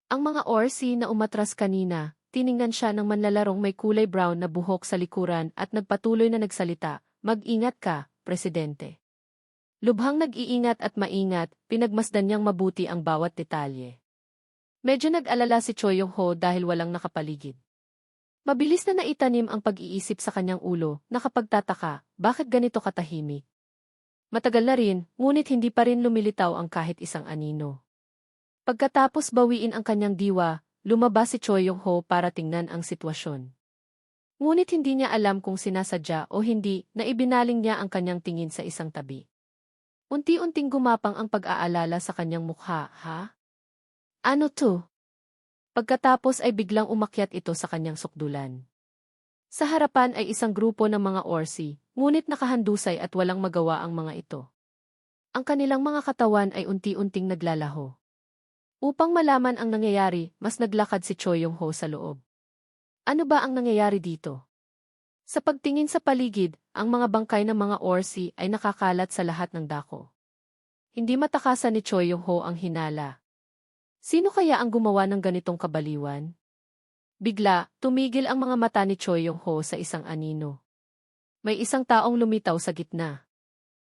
Ang mga Orsi na umatras kanina, tiningnan siya ng manlalarong may kulay brown na buhok sa likuran at nagpatuloy na nagsalita, "Mag-ingat ka, Presidente." Lubhang nag-iingat at maingat, pinagmasdan niyang mabuti ang bawat detalye. Medyo nag-alala si Choi Yong-ho dahil walang nakapaligid. Mabilis na naitanim ang pag-iisip sa kanyang ulo, nakapagtataka, bakit ganito katahimik? Matagal na rin, ngunit hindi pa rin lumilitaw ang kahit isang anino. Pagkatapos bawiin ang kanyang diwa, lumabas si Choi Yong-ho para tingnan ang sitwasyon. Ngunit hindi niya alam kung sinasadya o hindi na ibinaling niya ang kanyang tingin sa isang tabi. Unti-unting gumapang ang pag-aalala sa kanyang mukha, "Ha? Ano to?" Pagkatapos ay biglang umakyat ito sa kanyang sukdulan. Sa harapan ay isang grupo ng mga Orsi, ngunit nakahandusay at walang magawa ang mga ito. Ang kanilang mga katawan ay unti-unting naglalaho. Upang malaman ang nangyayari, mas naglakad si Choi Yong-ho sa loob. Ano ba ang nangyayari dito? Sa pagtingin sa paligid, ang mga bangkay ng mga Orsi ay nakakalat sa lahat ng dako. Hindi matakasan ni Choi Yong-ho ang hinala. Sino kaya ang gumawa ng ganitong kabaliwan? Bigla, tumigil ang mga mata ni Choi Yong-ho sa isang anino. May isang taong lumitaw sa gitna.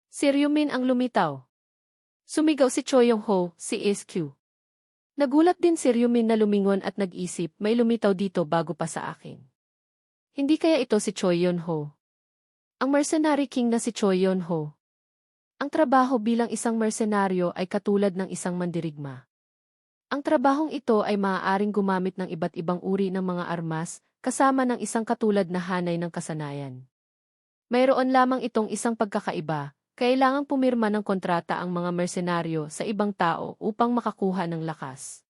Si Ryumin ang lumitaw. Sumigaw si Choi Yong-ho, si SQ. Nagulat din si Ryumin na lumingon at nag-isip, may lumitaw dito bago pa sa akin. Hindi kaya ito si Choi Yong-ho? Ang mercenary king na si Choi Yong-ho. Ang trabaho bilang isang mersenaryo ay katulad ng isang mandirigma. Ang trabahong ito ay maaaring gumamit ng iba't ibang uri ng mga armas, kasama ng isang katulad na hanay ng kasanayan. Mayroon lamang itong isang pagkakaiba, kailangang pumirma ng kontrata ang mga mersenaryo sa ibang tao upang makakuha ng lakas.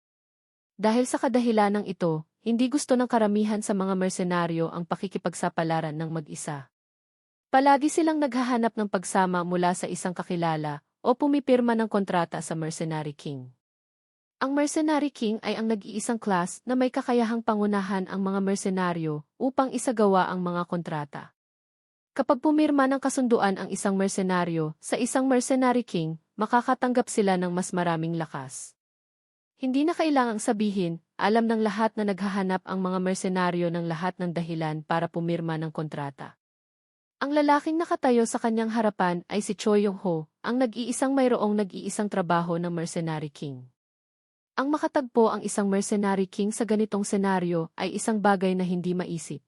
Dahil sa kadahilanang ito, hindi gusto ng karamihan sa mga mersenaryo ang pakikipagsapalaran ng mag-isa. Palagi silang naghahanap ng pagsama mula sa isang kakilala o pumipirma ng kontrata sa Mercenary King. Ang Mercenary King ay ang nag-iisang class na may kakayahang pangunahan ang mga mersenaryo upang isagawa ang mga kontrata. Kapag pumirma ng kasunduan ang isang mersenaryo sa isang Mercenary King, makakatanggap sila ng mas maraming lakas. Hindi na kailangang sabihin, alam ng lahat na naghahanap ang mga mersenaryo ng lahat ng dahilan para pumirma ng kontrata. Ang lalaking nakatayo sa kanyang harapan ay si Choi Yong-ho, ang nag-iisang mayroong nag-iisang trabaho ng Mercenary King. Ang makatagpo ang isang mercenary king sa ganitong senaryo ay isang bagay na hindi maisip.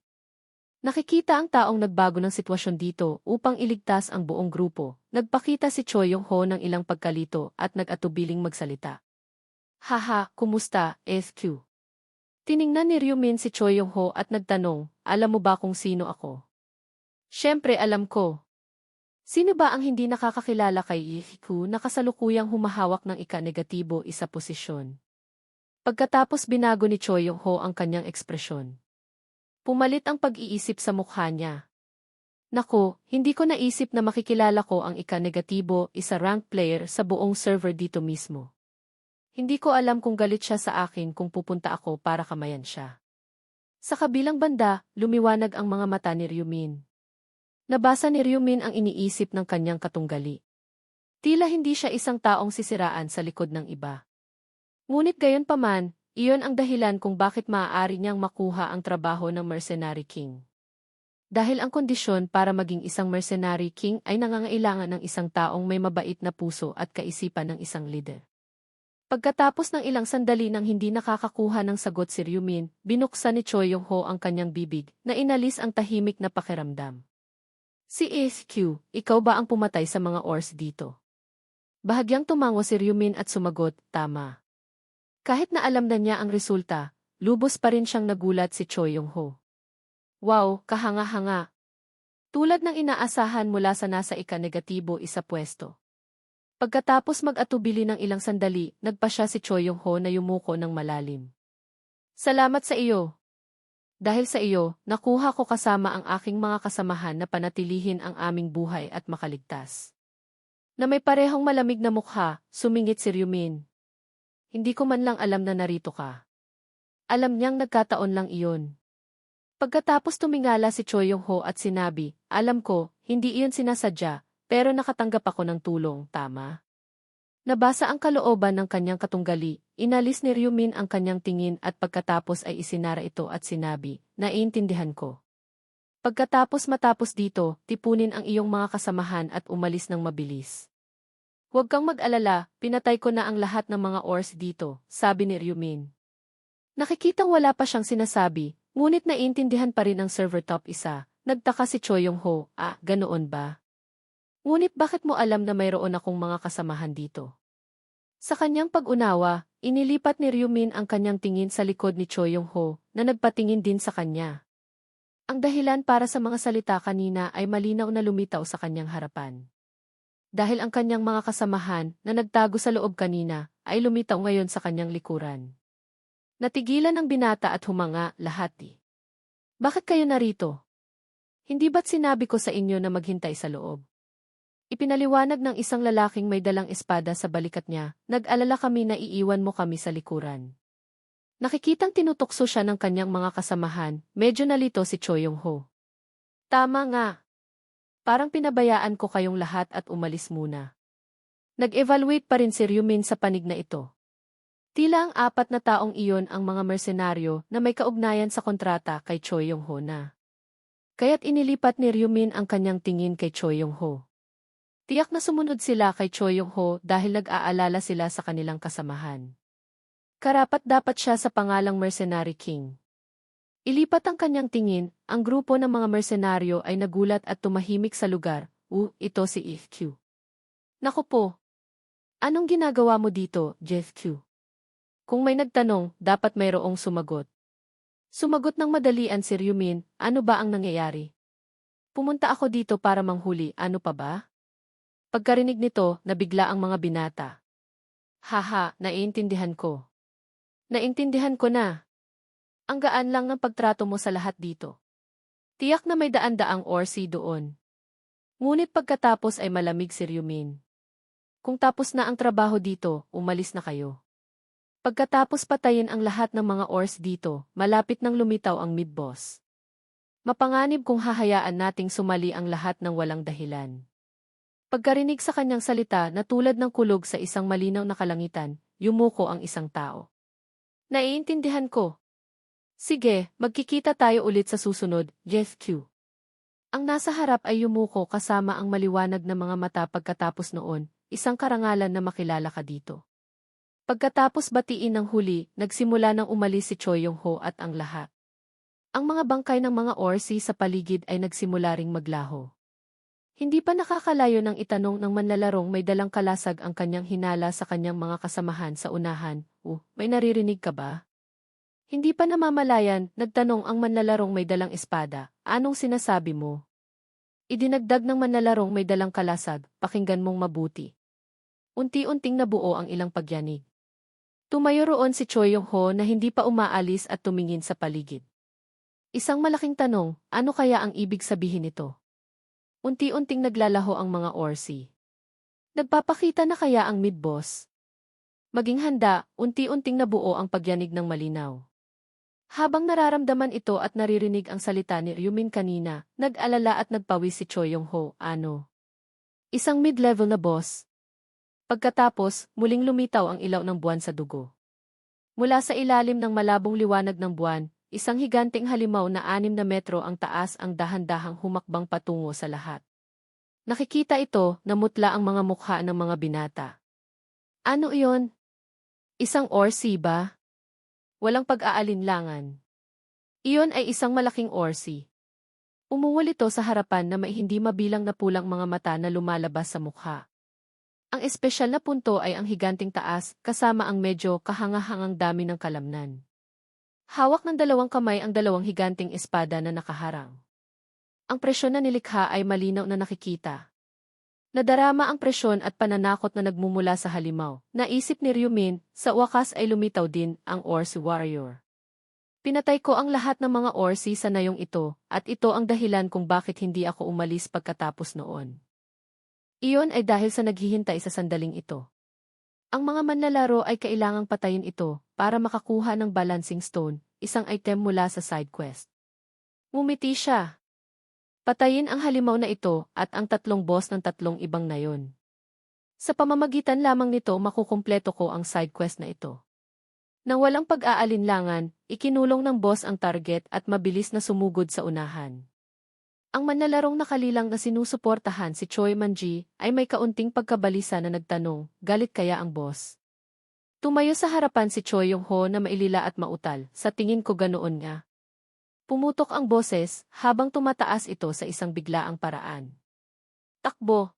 Nakikita ang taong nagbago ng sitwasyon dito upang iligtas ang buong grupo. Nagpakita si Choi Yong-ho ng ilang pagkalito at nag-atubiling magsalita. Haha, kumusta, SQ? Tiningnan ni Ryumin si Choi Yong-ho at nagtanong, alam mo ba kung sino ako? Siyempre alam ko. Sino ba ang hindi nakakakilala kay Iku na kasalukuyang humahawak ng ika-negatibo isa posisyon? Pagkatapos binago ni Choi Yong-ho ang kanyang ekspresyon. Pumalit ang pag-iisip sa mukha niya. Nako, hindi ko naisip na makikilala ko ang ika-negatibo isa rank player sa buong server dito mismo. Hindi ko alam kung galit siya sa akin kung pupunta ako para kamayan siya. Sa kabilang banda, lumiwanag ang mga mata ni Ryumin. Nabasa ni Ryumin ang iniisip ng kanyang katunggali. Tila hindi siya isang taong sisiraan sa likod ng iba. Ngunit gayunpaman, iyon ang dahilan kung bakit maaari niyang makuha ang trabaho ng Mercenary King. Dahil ang kondisyon para maging isang Mercenary King ay nangangailangan ng isang taong may mabait na puso at kaisipan ng isang leader. Pagkatapos ng ilang sandali nang hindi nakakakuha ng sagot si Ryumin, binuksan ni Choi Yong-ho ang kanyang bibig na inalis ang tahimik na pakiramdam. Si SQ, ikaw ba ang pumatay sa mga ors dito? Bahagyang tumango si Ryumin at sumagot, tama. Kahit na alam na niya ang resulta, lubos pa rin siyang nagulat si Choi Yong-ho. Wow, kahanga-hanga. Tulad ng inaasahan mula sa nasa ika-negatibo isa pwesto. Pagkatapos mag-atubili ng ilang sandali, nagpa siya si Choi Yong-ho na yumuko ng malalim. Salamat sa iyo. Dahil sa iyo, nakuha ko kasama ang aking mga kasamahan na panatilihin ang aming buhay at makaligtas. Na may parehong malamig na mukha, sumingit si Ryumin. Hindi ko man lang alam na narito ka. Alam niyang nagkataon lang iyon. Pagkatapos tumingala si Choi Yong-ho at sinabi, alam ko, hindi iyon sinasadya, pero nakatanggap ako ng tulong, tama? Nabasa ang kalooban ng kanyang katunggali, inalis ni Ryumin ang kanyang tingin at pagkatapos ay isinara ito at sinabi, naiintindihan ko. Matapos dito, tipunin ang iyong mga kasamahan at umalis ng mabilis. Huwag kang mag-alala, pinatay ko na ang lahat ng mga ors dito, sabi ni Ryumin. Nakikitang wala pa siyang sinasabi, ngunit naiintindihan pa rin ang server top isa. Nagtaka si Choi Yong-ho, ganoon ba? Ngunit bakit mo alam na mayroon akong mga kasamahan dito? Sa kanyang pag-unawa, inilipat ni Ryumin ang kanyang tingin sa likod ni Choi Yong-ho, na nagpatingin din sa kanya. Ang dahilan para sa mga salita kanina ay malinaw na lumitaw sa kanyang harapan. Dahil ang kanyang mga kasamahan na nagtago sa loob kanina ay lumitaw ngayon sa kanyang likuran. Natigilan ang binata at humanga lahat. Bakit kayo narito? Hindi ba't sinabi ko sa inyo na maghintay sa loob? Ipinaliwanag ng isang lalaking may dalang espada sa balikat niya, nag-alala kami na iiwan mo kami sa likuran. Nakikitang tinutukso siya ng kanyang mga kasamahan, medyo nalito si Choi Yong-ho. Tama nga. Parang pinabayaan ko kayong lahat at umalis muna. Nag-evaluate pa rin si Ryumin sa panig na ito. Tila ang 4 na taong iyon ang mga mersenaryo na may kaugnayan sa kontrata kay Choi Yong-ho na. Kaya't inilipat ni Ryumin ang kanyang tingin kay Choi Yong-ho. Tiyak na sumunod sila kay Choi Yong-ho dahil nag-aalala sila sa kanilang kasamahan. Karapat-dapat siya sa pangalang Mercenary King. Ilipat ang kanyang tingin, ang grupo ng mga mersenaryo ay nagulat at tumahimik sa lugar. Ito si FQ. Naku po. Anong ginagawa mo dito, Jeff Q? Kung may nagtanong, dapat mayroong sumagot. Sumagot ng madalian si Ryumin, ano ba ang nangyayari? Pumunta ako dito para manghuli, ano pa ba? Pagkarinig nito, nabigla ang mga binata. Haha, naiintindihan ko. Naintindihan ko na. Ang gaan lang ng pagtrato mo sa lahat dito. Tiyak na may daan-daang orsi doon. Ngunit pagkatapos ay malamig si Ryumin. Kung tapos na ang trabaho dito, umalis na kayo. Pagkatapos patayin ang lahat ng mga ors dito, malapit nang lumitaw ang mid-boss. Mapanganib kung hahayaan nating sumali ang lahat ng walang dahilan. Pagkarinig sa kanyang salita na tulad ng kulog sa isang malinaw na kalangitan, yumuko ang isang tao. Naiintindihan ko. Sige, magkikita tayo ulit sa susunod, Jeff Q. Ang nasa harap ay yumuko kasama ang maliwanag na mga mata pagkatapos noon, isang karangalan na makilala ka dito. Pagkatapos batiin ng huli, nagsimula nang umalis si Choi Yong-ho at ang lahat. Ang mga bangkay ng mga orsi sa paligid ay nagsimula ring maglaho. Hindi pa nakakalayo ng itanong ng manlalarong may dalang kalasag ang kanyang hinala sa kanyang mga kasamahan sa unahan, may naririnig ka ba? Hindi pa namamalayan, nagtanong ang manlalarong may dalang espada, anong sinasabi mo? Idinagdag ng manlalarong may dalang kalasag, pakinggan mong mabuti. Unti-unting nabuo ang ilang pagyanig. Tumayo roon si Choi Yong-ho na hindi pa umaalis at tumingin sa paligid. Isang malaking tanong, ano kaya ang ibig sabihin nito? Unti-unting naglalaho ang mga orsi. Nagpapakita na kaya ang mid-boss? Maging handa, unti-unting nabuo ang pagyanig ng malinaw. Habang nararamdaman ito at naririnig ang salita ni Ryumin kanina, nag-alala at nagpawis si Choi Yong-ho, ano? Isang mid-level na boss. Pagkatapos, muling lumitaw ang ilaw ng buwan sa dugo. Mula sa ilalim ng malabong liwanag ng buwan, isang higanting halimaw na 6 na metro ang taas ang dahan-dahang humakbang patungo sa lahat. Nakikita ito, namutla ang mga mukha ng mga binata. Ano iyon? Isang orsi ba? Walang pag-aalinlangan. Iyon ay isang malaking orsi. Umuwal ito sa harapan na may hindi mabilang na pulang mga mata na lumalabas sa mukha. Ang espesyal na punto ay ang higanting taas, kasama ang medyo kahangahangang dami ng kalamnan. Hawak ng 2 kamay ang 2 higanting espada na nakaharang. Ang presyon na nilikha ay malinaw na nakikita. Nadarama ang presyon at pananakot na nagmumula sa halimaw. Naisip ni Ryumin, sa wakas ay lumitaw din ang Orsi Warrior. Pinatay ko ang lahat ng mga Orsi sa nayong ito, at ito ang dahilan kung bakit hindi ako umalis pagkatapos noon. Iyon ay dahil sa naghihintay sa sandaling ito. Ang mga manlalaro ay kailangang patayin ito para makakuha ng balancing stone, isang item mula sa side quest. Ngumiti siya. Patayin ang halimaw na ito at ang 3 boss ng 3 ibang nayon. Sa pamamagitan lamang nito makukumpleto ko ang side quest na ito. Nang walang pag-aalinlangan, ikinulong ng boss ang target at mabilis na sumugod sa unahan. Ang manlalarong nakalilang na sinusuportahan si Choi Man-ji ay may kaunting pagkabalisa na nagtanong, galit kaya ang boss? Tumayo sa harapan si Choi Yong-ho na mailila at mautal, sa tingin ko ganoon nga. Pumutok ang boses habang tumataas ito sa isang biglaang paraan. Takbo!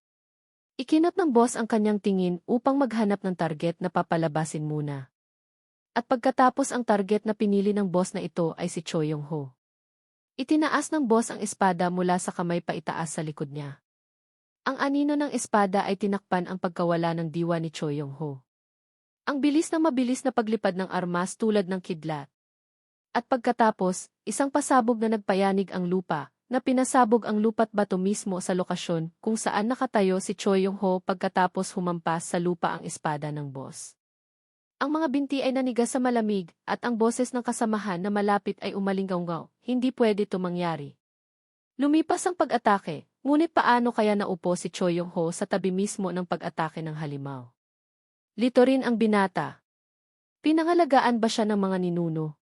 Ikinot ng boss ang kanyang tingin upang maghanap ng target na papalabasin muna. At pagkatapos ang target na pinili ng boss na ito ay si Choi Yong-ho. Itinaas ng boss ang espada mula sa kamay paitaas sa likod niya. Ang anino ng espada ay tinakpan ang pagkawala ng diwa ni Choi Yong-ho. Ang bilis na mabilis na paglipad ng armas tulad ng kidlat. At pagkatapos, isang pasabog na nagpayanig ang lupa, na pinasabog ang lupa't bato mismo sa lokasyon kung saan nakatayo si Choi Yong-ho pagkatapos humampas sa lupa ang espada ng boss. Ang mga binti ay nanigas sa malamig, at ang boses ng kasamahan na malapit ay umalinggaw-ngaw, hindi pwede ito mangyari. Lumipas ang pag-atake, ngunit paano kaya naupo si Choi Yong-ho sa tabi mismo ng pag-atake ng halimaw? Lito rin ang binata. Pinangalagaan ba siya ng mga ninuno?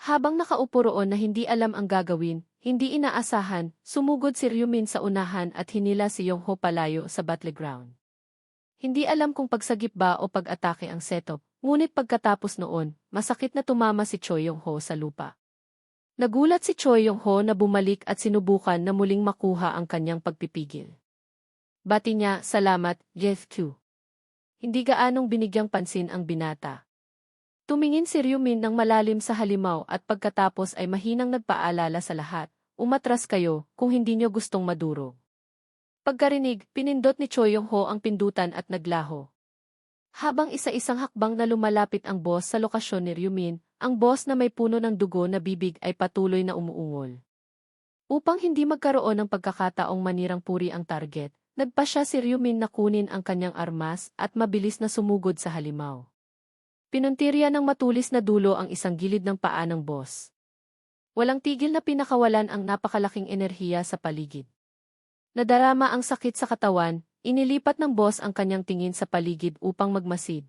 Habang nakaupo roon na hindi alam ang gagawin, hindi inaasahan, sumugod si Ryumin sa unahan at hinila si Yong-ho palayo sa battleground. Hindi alam kung pagsagip ba o pag-atake ang setup, ngunit pagkatapos noon, masakit na tumama si Choi Yong-ho sa lupa. Nagulat si Choi Yong-ho na bumalik at sinubukan na muling makuha ang kanyang pagpipigil. Bati niya, salamat, Jeff Q. Hindi gaanong binigyang pansin ang binata. Tumingin si Ryumin ng malalim sa halimaw at pagkatapos ay mahinang nagpaalala sa lahat, umatras kayo kung hindi niyo gustong madurog. Pagkarinig, pinindot ni Choi Yong-ho ang pindutan at naglaho. Habang isa-isang hakbang na lumalapit ang boss sa lokasyon ni Ryumin, ang boss na may puno ng dugo na bibig ay patuloy na umuungol. Upang hindi magkaroon ng pagkakataong manirang puri ang target, nagpa siya si Ryumin na kunin ang kanyang armas at mabilis na sumugod sa halimaw. Pinuntirya ng matulis na dulo ang isang gilid ng paa ng boss. Walang tigil na pinakawalan ang napakalaking enerhiya sa paligid. Nadarama ang sakit sa katawan, inilipat ng boss ang kanyang tingin sa paligid upang magmasid.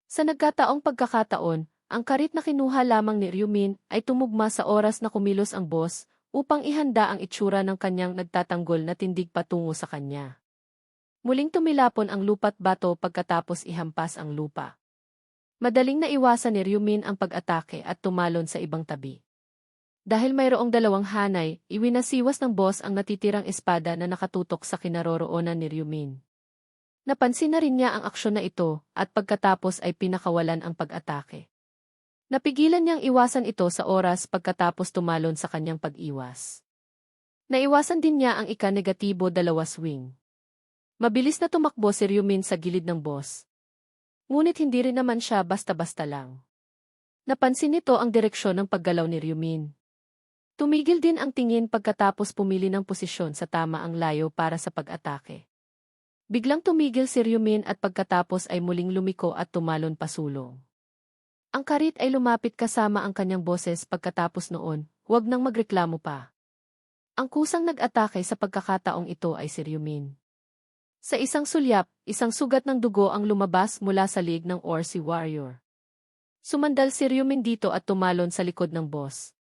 Sa nagkataong pagkakataon, ang karit na kinuha lamang ni Ryumin ay tumugma sa oras na kumilos ang boss upang ihanda ang itsura ng kanyang nagtatanggol na tindig patungo sa kanya. Muling tumilapon ang lupa't bato pagkatapos ihampas ang lupa. Madaling naiwasan ni Ryumin ang pag-atake at tumalon sa ibang tabi. Dahil mayroong dalawang hanay, iwinasiwas ng boss ang natitirang espada na nakatutok sa kinaroroonan ni Ryumin. Napansin na rin niya ang aksyon na ito, at pagkatapos ay pinakawalan ang pag-atake. Napigilan niyang iwasan ito sa oras pagkatapos tumalon sa kanyang pag-iwas. Naiwasan din niya ang ika-negatibo 2 swing. Mabilis na tumakbo si Ryumin sa gilid ng boss. Ngunit hindi rin naman siya basta-basta lang. Napansin nito ang direksyon ng paggalaw ni Ryumin. Tumigil din ang tingin pagkatapos pumili ng posisyon sa tama ang layo para sa pag-atake. Biglang tumigil si Ryumin at pagkatapos ay muling lumiko at tumalon pasulong. Ang karit ay lumapit kasama ang kanyang boses pagkatapos noon, huwag nang magreklamo pa. Ang kusang nag-atake sa pagkakataong ito ay si Ryumin. Sa isang sulyap, isang sugat ng dugo ang lumabas mula sa liig ng Orsi Warrior. Sumandal si Ryumin dito at tumalon sa likod ng boss.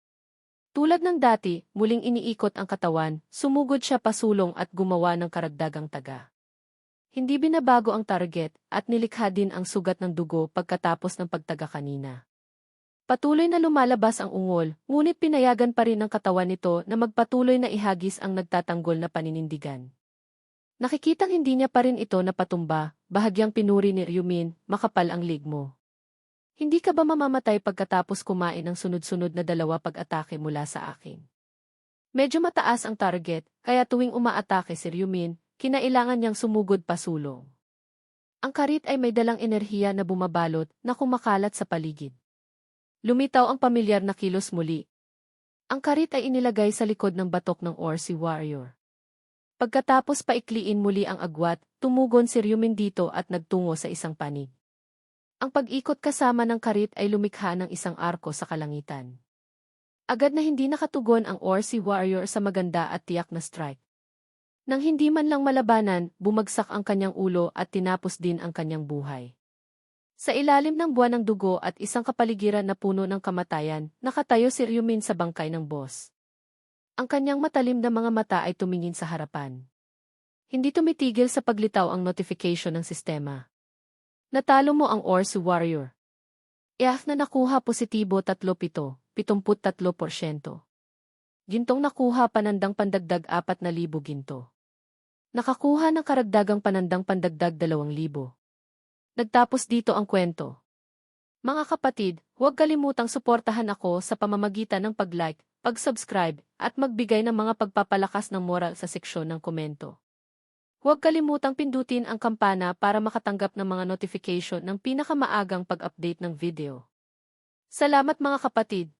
Tulad ng dati, muling iniikot ang katawan, sumugod siya pasulong at gumawa ng karagdagang taga. Hindi binabago ang target at nilikha din ang sugat ng dugo pagkatapos ng pagtaga kanina. Patuloy na lumalabas ang ungol, ngunit pinayagan pa rin ng katawan nito na magpatuloy na ihagis ang nagtatanggol na paninindigan. Nakikitang hindi niya pa rin ito napatumba, bahagyang pinuri ni Ryumin, makapal ang lig mo. Hindi ka ba mamamatay pagkatapos kumain ng sunod-sunod na 2 pag-atake mula sa akin? Medyo mataas ang target, kaya tuwing umaatake si Ryumin, kinailangan niyang sumugod pasulong. Ang karit ay may dalang enerhiya na bumabalot na kumakalat sa paligid. Lumitaw ang pamilyar na kilos muli. Ang karit ay inilagay sa likod ng batok ng Orsi Warrior. Pagkatapos paikliin muli ang agwat, tumugon si Ryumin dito at nagtungo sa isang panig. Ang pag-ikot kasama ng karit ay lumikha ng isang arko sa kalangitan. Agad na hindi nakatugon ang Orsi Warrior sa maganda at tiyak na strike. Nang hindi man lang malabanan, bumagsak ang kanyang ulo at tinapos din ang kanyang buhay. Sa ilalim ng buwan ng dugo at isang kapaligiran na puno ng kamatayan, nakatayo si Ryumin sa bangkay ng boss. Ang kanyang matalim na mga mata ay tumingin sa harapan. Hindi tumitigil sa paglitaw ang notification ng sistema. Natalo mo ang Orsi Warrior. IAF na nakuha positibo 37, 73%. Gintong nakuha panandang pandagdag 4,000 ginto. Nakakuha ng karagdagang panandang pandagdag 2,000. Nagtapos dito ang kwento. Mga kapatid, huwag kalimutang suportahan ako sa pamamagitan ng pag-like, pag-subscribe, at magbigay ng mga pagpapalakas ng moral sa seksyon ng komento. Huwag kalimutang pindutin ang kampana para makatanggap ng mga notification ng pinakamaagang pag-update ng video. Salamat mga kapatid!